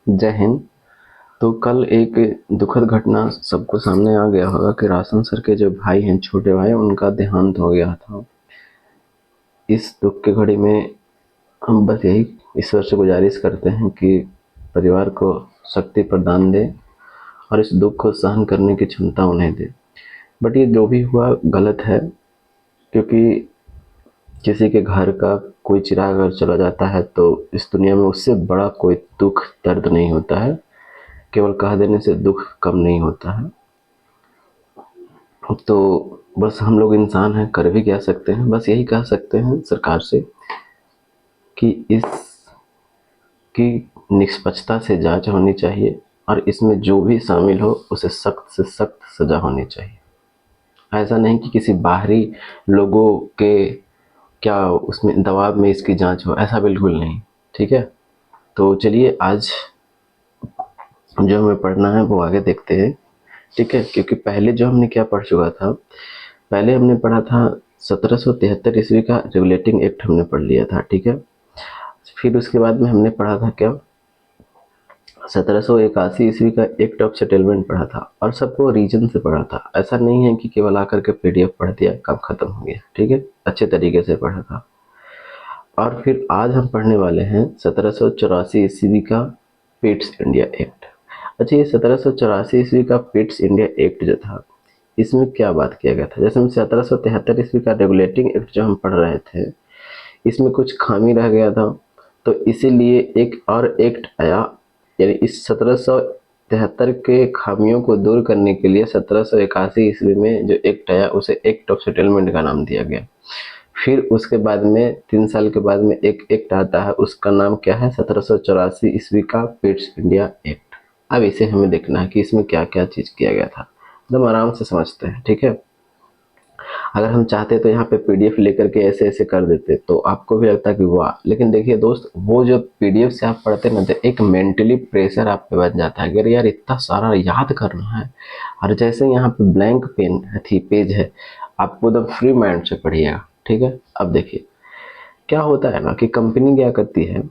जय हिंद। तो कल एक दुखद घटना सबको सामने आ गया होगा कि राशन सर के जो भाई हैं, छोटे भाई, उनका देहांत हो गया था। इस दुख की घड़ी में हम बस यही ईश्वर से गुजारिश करते हैं कि परिवार को शक्ति प्रदान दे और इस दुख को सहन करने की क्षमता उन्हें दे। बट ये जो भी हुआ गलत है, क्योंकि किसी के घर का कोई चिराग अगर चला जाता है तो इस दुनिया में उससे बड़ा कोई दुख दर्द नहीं होता है। केवल कह देने से दुख कम नहीं होता है। तो बस हम लोग इंसान हैं, कर भी क्या सकते हैं। बस यही कह सकते हैं सरकार से कि इसकी निष्पक्षता से जांच होनी चाहिए और इसमें जो भी शामिल हो उसे सख्त से सख्त सजा होनी चाहिए। ऐसा नहीं कि किसी बाहरी लोगों के क्या उसमें दबाव में इसकी जांच हो, ऐसा बिल्कुल नहीं। ठीक है, तो चलिए आज जो हमें पढ़ना है वो आगे देखते हैं। ठीक है, क्योंकि पहले जो हमने क्या पढ़ चुका था, पहले हमने पढ़ा था 1773 ईस्वी का रेगुलेटिंग एक्ट हमने पढ़ लिया था। ठीक है, फिर उसके बाद में हमने पढ़ा था क्या, 1781 ईस्वी का एक्ट ऑफ सेटलमेंट पढ़ा था और सबको रीजन से पढ़ा था। ऐसा नहीं है कि केवल आकर के पीडीएफ पढ़ दिया काम खत्म हो गया। ठीक है, अच्छे तरीके से पढ़ा था। और फिर आज हम पढ़ने वाले हैं 1784 ईस्वी का पिट्स इंडिया एक्ट। अच्छा, ये 1784 ईस्वी का पिट्स इंडिया एक्ट जो था, इसमें क्या बात किया गया था। जैसे हम 1773 ईस्वी का रेगुलेटिंग एक्ट जो हम पढ़ रहे थे, इसमें कुछ खामी रह गया था, तो इसीलिए एक और एक्ट आया। यानी इस 1773 के खामियों को दूर करने के लिए 1781 ईस्वी में जो एक्ट आया उसे एक्ट ऑफ सेटलमेंट का नाम दिया गया। फिर उसके बाद में 3 साल के बाद में एक एक्ट आता है, उसका नाम क्या है, 1784 ईस्वी का पिट्स इंडिया एक्ट। अब इसे हमें देखना है कि इसमें क्या क्या चीज किया गया था, एकदम आराम से समझते हैं। ठीक है, अगर हम चाहते तो यहाँ पे पीडीएफ लेकर के ऐसे ऐसे कर देते तो आपको भी लगता कि वाह, लेकिन देखिए दोस्त, वो जो पीडीएफ से आप पढ़ते ना तो एक मेंटली प्रेशर आप पे बन जाता है कि अरे यार इतना सारा याद करना है। और जैसे यहाँ पे ब्लैंक पेन थी पेज है, आपको एकदम फ्री माइंड से पढ़िएगा। ठीक है, अब देखिए क्या होता है ना कि कंपनी क्या करती है,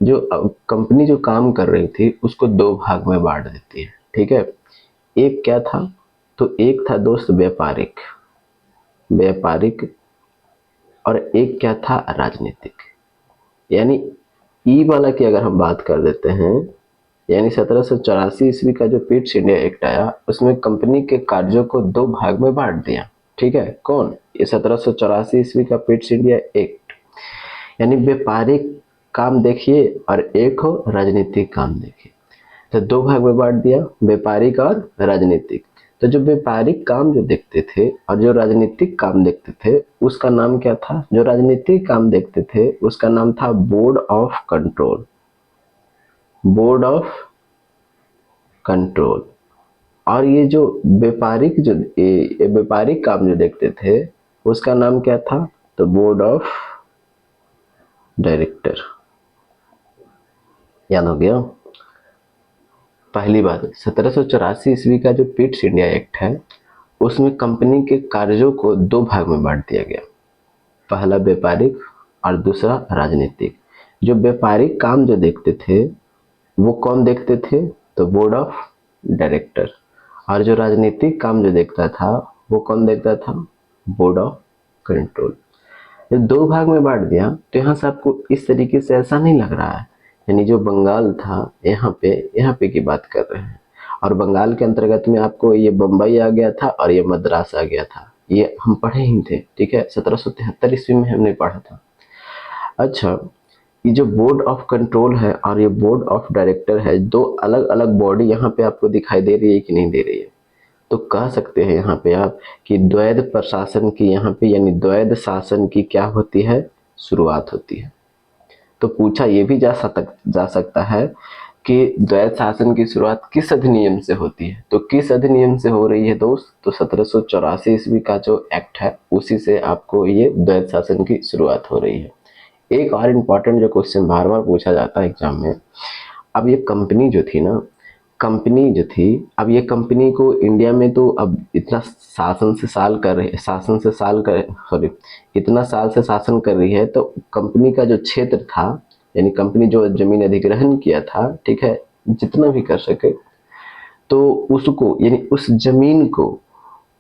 जो कंपनी जो काम कर रही थी उसको दो भाग में बांट देती है। ठीक है, एक क्या था, तो एक था दोस्त व्यापारिक, व्यापारिक, और एक क्या था, राजनीतिक। यानी ई वाला की अगर हम बात कर देते हैं, यानी 1784 ईस्वी का जो पिट्स इंडिया एक्ट आया उसमें कंपनी के कार्यों को दो भाग में बांट दिया। ठीक है, कौन, ये 1784 ईस्वी का पिट्स इंडिया एक्ट। यानी व्यापारिक काम देखिए और एक हो राजनीतिक काम देखिए। तो दो भाग में बांट दिया, व्यापारिक और राजनीतिक। तो जो व्यापारिक काम जो देखते थे और जो राजनीतिक काम देखते थे उसका नाम क्या था, जो राजनीतिक काम देखते थे उसका नाम था board of control, board of control. और ये जो व्यापारिक जो व्यापारिक काम जो देखते थे उसका नाम क्या था, तो बोर्ड ऑफ डायरेक्टर। याद हो गया। पहली बात, 1784 ईस्वी का जो पिट्स इंडिया एक्ट है उसमें कंपनी के कार्यों को दो भाग में बांट दिया गया, पहला व्यापारिक और दूसरा राजनीतिक। जो व्यापारिक काम जो देखते थे वो कौन देखते थे, तो बोर्ड ऑफ डायरेक्टर। और जो राजनीतिक काम जो देखता था वो कौन देखता था, बोर्ड ऑफ कंट्रोल। जब दो भाग में बांट दिया तो यहाँ से आपको इस तरीके से ऐसा नहीं लग रहा है, यानी जो बंगाल था यहाँ पे की बात कर रहे हैं। और बंगाल के अंतर्गत में आपको ये बम्बई आ गया था और ये मद्रास आ गया था, ये हम पढ़े ही थे। ठीक है, 1773 ईस्वी में हमने पढ़ा था। अच्छा, ये जो बोर्ड ऑफ कंट्रोल है और ये बोर्ड ऑफ डायरेक्टर है, दो अलग अलग बॉडी यहाँ पे आपको दिखाई दे रही है कि नहीं दे रही है। तो कह सकते हैं यहाँ पे आप कि द्वैध प्रशासन की, यहाँ पे यानी द्वैध शासन की क्या होती है, शुरुआत होती है। तो पूछा ये भी जा सकता है कि द्वैध शासन की शुरुआत किस अधिनियम से होती है। तो किस अधिनियम से हो रही है दोस्त, तो 1784 ईस्वी का जो एक्ट है उसी से आपको ये द्वैध शासन की शुरुआत हो रही है। एक और इम्पॉर्टेंट जो क्वेश्चन बार बार पूछा जाता है एग्जाम में, अब ये कंपनी जो थी ना, कंपनी जो थी, अब ये कंपनी को इंडिया में तो अब इतना शासन से साल कर, सॉरी, इतना साल से शासन कर रही है, तो कंपनी का जो क्षेत्र था, यानी कंपनी जो जमीन अधिग्रहण किया था, ठीक है, जितना भी कर सके, तो उसको यानी उस जमीन को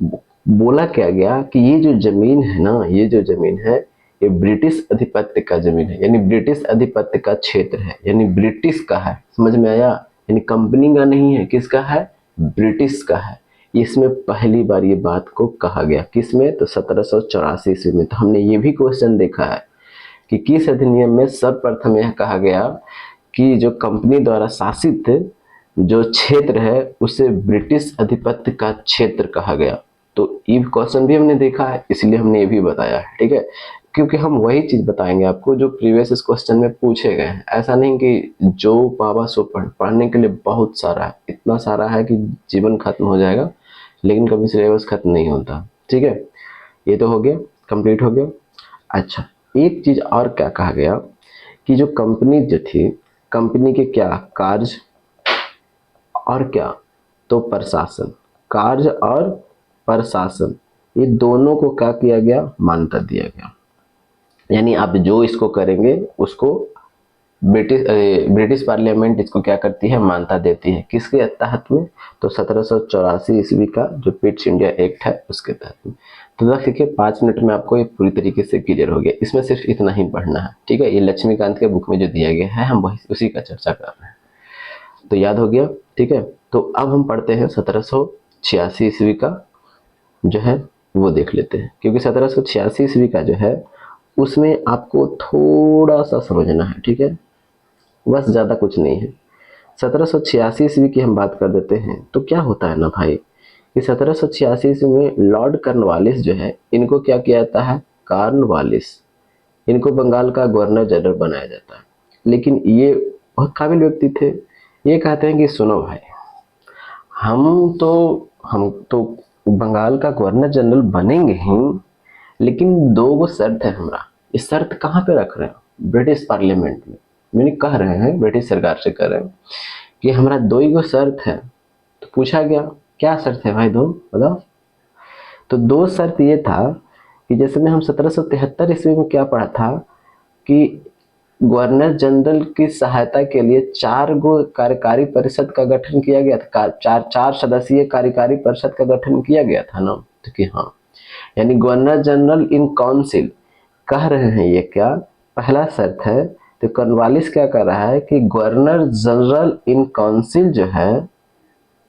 बोला क्या गया कि ये जो जमीन है ना, ये जो जमीन है ये ब्रिटिश अधिपत्य का जमीन है, यानी ब्रिटिश अधिपत्य का क्षेत्र है, यानी ब्रिटिश का है। समझ में आया? यानी कंपनी का नहीं है, किसका है? ब्रिटिश का है। इसमें पहली बार ये बात को कहा गया, किसमें? तो 1784 ईस्वी में। तो हमने ये भी क्वेश्चन देखा है कि किस अधिनियम में सर्वप्रथम यह कहा गया कि जो कंपनी द्वारा शासित जो क्षेत्र है उसे ब्रिटिश अधिपत्य का क्षेत्र कहा गया। तो ये क्वेश्चन भी हमने देखा है, इसलिए हमने ये भी बताया है, ठीक है, क्योंकि हम वही चीज बताएंगे आपको जो प्रीवियस इस क्वेश्चन में पूछे गए हैं। ऐसा नहीं कि जो पावा सो पढ़ने के लिए बहुत सारा है, इतना सारा है कि जीवन खत्म हो जाएगा, लेकिन कभी सिलेबस खत्म नहीं होता, ठीक है। ये तो हो गया, कंप्लीट हो गया। अच्छा, एक चीज और क्या कहा गया कि जो कंपनी जो थी, कंपनी के क्या कार्य और क्या, तो प्रशासन, कार्य और प्रशासन, ये दोनों को क्या किया गया? मान्यता दिया गया। यानी आप जो इसको करेंगे उसको ब्रिटिश पार्लियामेंट इसको क्या करती है? मान्यता देती है। किसके तहत में? तो 1784 ईस्वी का जो पिट्स इंडिया एक्ट है उसके तहत में। तो देखिए 5 मिनट में आपको ये पूरी तरीके से क्लियर हो गया। इसमें सिर्फ इतना ही पढ़ना है, ठीक है। ये लक्ष्मीकांत के बुक में जो दिया गया है हम वही उसी का चर्चा कर रहे हैं, तो याद हो गया, ठीक है। तो अब हम पढ़ते हैं 1786 ईस्वी का जो है वो देख लेते हैं, क्योंकि 1786 ईस्वी का जो है उसमें आपको थोड़ा सा समझना है, ठीक है, बस ज़्यादा कुछ नहीं है। 1786 ईस्वी की हम बात कर देते हैं। तो क्या होता है ना भाई कि 1786 ईस्वी में लॉर्ड कॉर्नवालिस जो है, इनको क्या किया जाता है? कॉर्नवालिस, इनको बंगाल का गवर्नर जनरल बनाया जाता है। लेकिन ये बहुत काबिल व्यक्ति थे। ये कहते हैं कि सुनो भाई, हम तो बंगाल का गवर्नर जनरल बनेंगे ही, लेकिन दो गो शर्त है हमारा। इस शर्त कहाँ पे रख रहे हैं? ब्रिटिश पार्लियामेंट में मैंने कह रहे हैं, ब्रिटिश सरकार से कह रहे हैं कि हमारा दो ही गो शर्त है। तो पूछा गया क्या शर्त है भाई, दो बताओ। तो दो शर्त ये था कि जैसे में हम 1773 ईस्वी में क्या पढ़ा था कि गवर्नर जनरल की सहायता के लिए 4 गो कार्यकारी परिषद का गठन किया गया था। चार सदस्यीय कार्यकारी परिषद का गठन किया गया था ना, तो कि हाँ, यानी गवर्नर जनरल इन काउंसिल कह रहे हैं। ये क्या पहला शर्त है? तो कॉर्नवालिस क्या कर रहा है कि गवर्नर जनरल इन काउंसिल जो है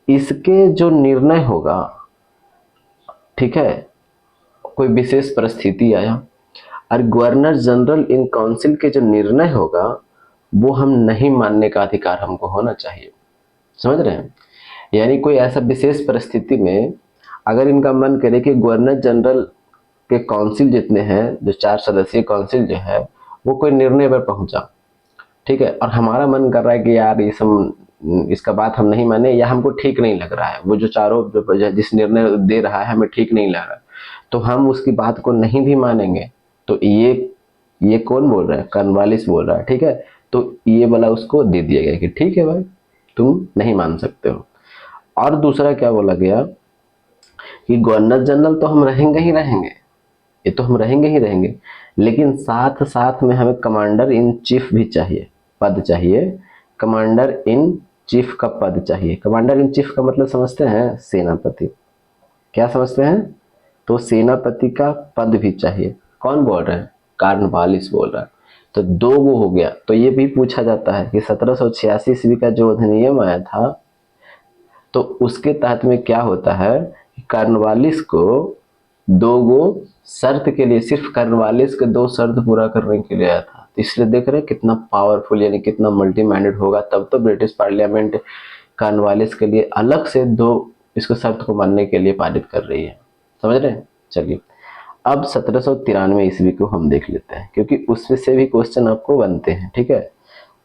इसके जो निर्णय होगा, ठीक है, कोई विशेष परिस्थिति आया और गवर्नर जनरल इन काउंसिल के जो निर्णय होगा वो हम नहीं मानने का अधिकार हमको होना चाहिए। समझ रहे हैं? यानी कोई ऐसा विशेष परिस्थिति में अगर इनका मन करे कि गवर्नर जनरल के काउंसिल जितने हैं, जो 4 सदस्यीय काउंसिल जो है, वो कोई निर्णय पर पहुंचा, ठीक है, और हमारा मन कर रहा है कि यार ये सब इसका बात हम नहीं माने या हमको ठीक नहीं लग रहा है, वो जो चारों जिस निर्णय दे रहा है हमें ठीक नहीं लग रहा, तो हम उसकी बात को नहीं भी मानेंगे। तो ये कौन बोल रहा है? कॉर्नवालिस बोल रहा है, ठीक है। तो ये वाला उसको दे दिया गया कि ठीक है भाई, तुम नहीं मान सकते हो। और दूसरा क्या बोला गया कि गवर्नर जनरल तो हम रहेंगे ही रहेंगे, ये तो हम रहेंगे ही रहेंगे, लेकिन साथ साथ में हमें कमांडर इन चीफ भी चाहिए, पद चाहिए। कमांडर इन चीफ का पद चाहिए। कमांडर इन चीफ का मतलब समझते हैं? सेनापति। क्या समझते हैं? तो सेनापति का पद भी चाहिए। कौन बोल रहे हैं? कॉर्नवालिस बोल रहा है। तो दो वो हो गया। तो ये भी पूछा जाता है कि 1786 ईस्वी का जो अधिनियम आया था तो उसके तहत में क्या होता है, कॉर्नवालिस को दो गो शर्त के लिए, सिर्फ कॉर्नवालिस के 2 शर्त पूरा करने के लिए आया था। तो इसलिए देख रहे हैं कितना पावरफुल यानी कितना मल्टी माइंडेड होगा। तब तो ब्रिटिश पार्लियामेंट कॉर्नवालिस के लिए अलग से 2 इसको शर्त को मानने के लिए पारित कर रही है। समझ रहे हैं? चलिए अब 1793 ईस्वी को हम देख लेते हैं, क्योंकि उसमें से भी क्वेश्चन आपको बनते हैं, ठीक है।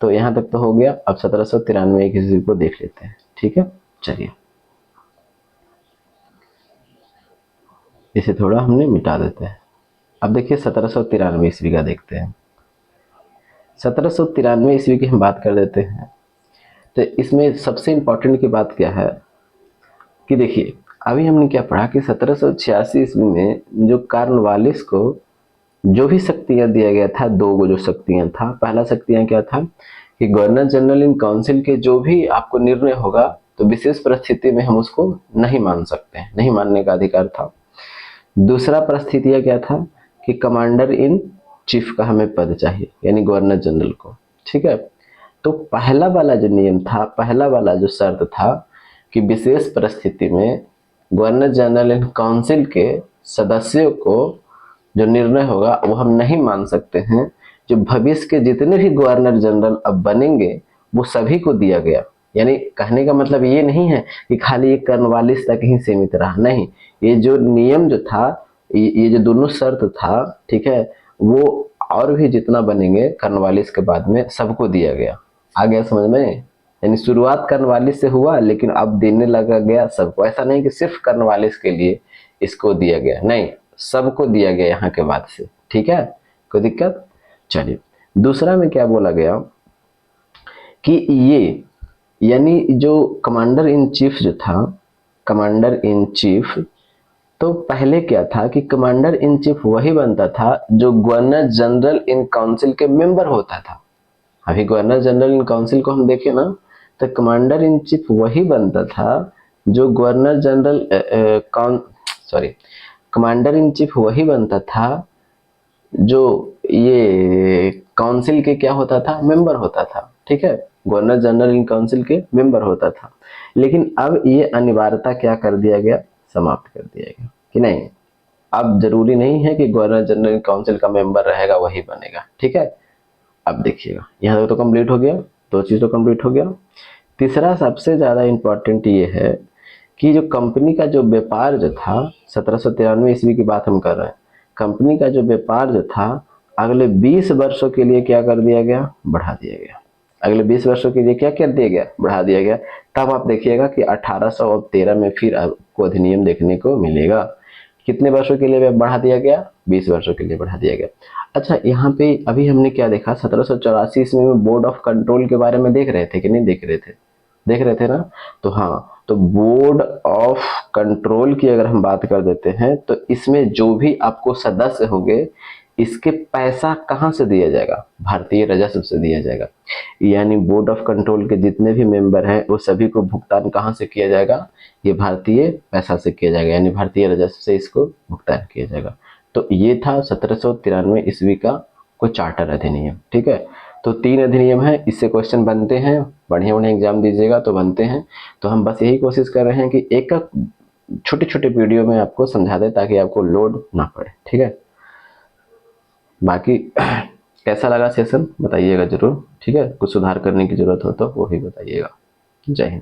तो यहाँ तक तो हो गया। अब 1793 ईस्वी को देख लेते हैं, ठीक है। चलिए इसे थोड़ा हमने मिटा देते हैं। अब देखिए 1793 ईस्वी का देखते हैं। 1793 ईस्वी की हम बात कर देते हैं। तो इसमें सबसे इम्पोर्टेंट की बात क्या है कि देखिए अभी हमने क्या पढ़ा कि 1786 ईस्वी में जो कॉर्नवालिस को जो भी शक्तियां दिया गया था, दो गो जो शक्तियां था, पहला शक्तियां क्या था कि गवर्नर जनरल इन काउंसिल के जो भी आपको निर्णय होगा तो विशेष परिस्थिति में हम उसको नहीं मान सकते हैं, नहीं मानने का अधिकार था। दूसरा परिस्थितियां क्या था कि कमांडर इन चीफ का हमें पद चाहिए, यानी गवर्नर जनरल को। ठीक है, तो पहला वाला जो नियम था, पहला वाला जो शर्त था कि विशेष परिस्थिति में गवर्नर जनरल इन काउंसिल के सदस्यों को जो निर्णय होगा वो हम नहीं मान सकते हैं, जो भविष्य के जितने भी गवर्नर जनरल अब बनेंगे वो सभी को दिया गया। यानी कहने का मतलब ये नहीं है कि खाली एक कर्नवालिस तक ही सीमित रहा, नहीं, ये जो नियम जो था, ये जो दोनों शर्त था, ठीक है, वो और भी जितना बनेंगे कर्नवालिस के बाद में सबको दिया गया। आ गया समझ में? यानी शुरुआत कर्नवालिस से हुआ लेकिन अब देने लगा गया सबको। ऐसा नहीं कि सिर्फ कर्नवालिस के लिए इसको दिया गया, नहीं, सबको दिया गया यहाँ के बाद से। ठीक है, कोई दिक्कत? चलिए, दूसरा में क्या बोला गया कि ये यानी जो कमांडर इन चीफ जो था, कमांडर इन चीफ, तो पहले क्या था कि कमांडर इन चीफ वही बनता था जो गवर्नर जनरल इन काउंसिल के मेंबर होता था। अभी गवर्नर जनरल इन काउंसिल को हम देखें ना, तो कमांडर इन चीफ वही बनता था जो governor general sorry, commander in chief वही बनता था जो ये काउंसिल के क्या होता था, मेंबर होता था। ठीक है, गवर्नर जनरल इन काउंसिल के मेंबर होता था। लेकिन अब ये अनिवार्यता क्या कर दिया गया, समाप्त कर दिया गया कि नहीं, अब जरूरी नहीं है कि गवर्नर जनरल काउंसिल का मेंबर रहेगा वही बनेगा। ठीक है, अब देखिएगा यहाँ तक तो कंप्लीट हो गया, दो चीज तो कंप्लीट हो गया। तीसरा सबसे ज्यादा इंपॉर्टेंट ये है कि जो कंपनी का जो व्यापार जो था, 1793 ईस्वी की बात हम कर रहे हैं, कंपनी का जो व्यापार जो था अगले 20 वर्षों के लिए क्या कर दिया गया, बढ़ा दिया गया। अगले 20 वर्षों के लिए क्या कर दिया गया, बढ़ा दिया गया। तब आप देखिएगा कि 1813 में फिर आपको अधिनियम देखने को मिलेगा। कितने वर्षों के लिए बढ़ा दिया गया, 20 वर्षों के लिए बढ़ा दिया गया। अच्छा, यहाँ पे अभी हमने क्या देखा, 1784 ईस्वी में बोर्ड ऑफ कंट्रोल के बारे में देख रहे थे कि नहीं देख रहे थे, देख रहे थे ना। तो हाँ, तो बोर्ड ऑफ कंट्रोल की अगर हम बात कर देते हैं तो इसमें जो भी आपको सदस्य होंगे इसके पैसा कहाँ से दिया जाएगा, भारतीय राजस्व से दिया जाएगा। यानी बोर्ड ऑफ कंट्रोल के जितने भी मेंबर हैं वो सभी को भुगतान कहाँ से किया जाएगा, ये भारतीय पैसा से किया जाएगा, यानी भारतीय राजस्व से इसको भुगतान किया जाएगा। तो ये था 1793 ईस्वी का कोई चार्टर अधिनियम। ठीक है, तो 3 अधिनियम है, इससे क्वेश्चन बनते हैं, बढ़िया बढ़िया एग्जाम दीजिएगा तो बनते हैं। तो हम बस यही कोशिश कर रहे हैं कि एक छोटे छोटे वीडियो में आपको समझा दे ताकि आपको लोड ना पड़े। ठीक है, बाकी कैसा लगा सेशन बताइएगा जरूर। ठीक है, कुछ सुधार करने की जरूरत हो तो वो भी बताइएगा। जय हिंद।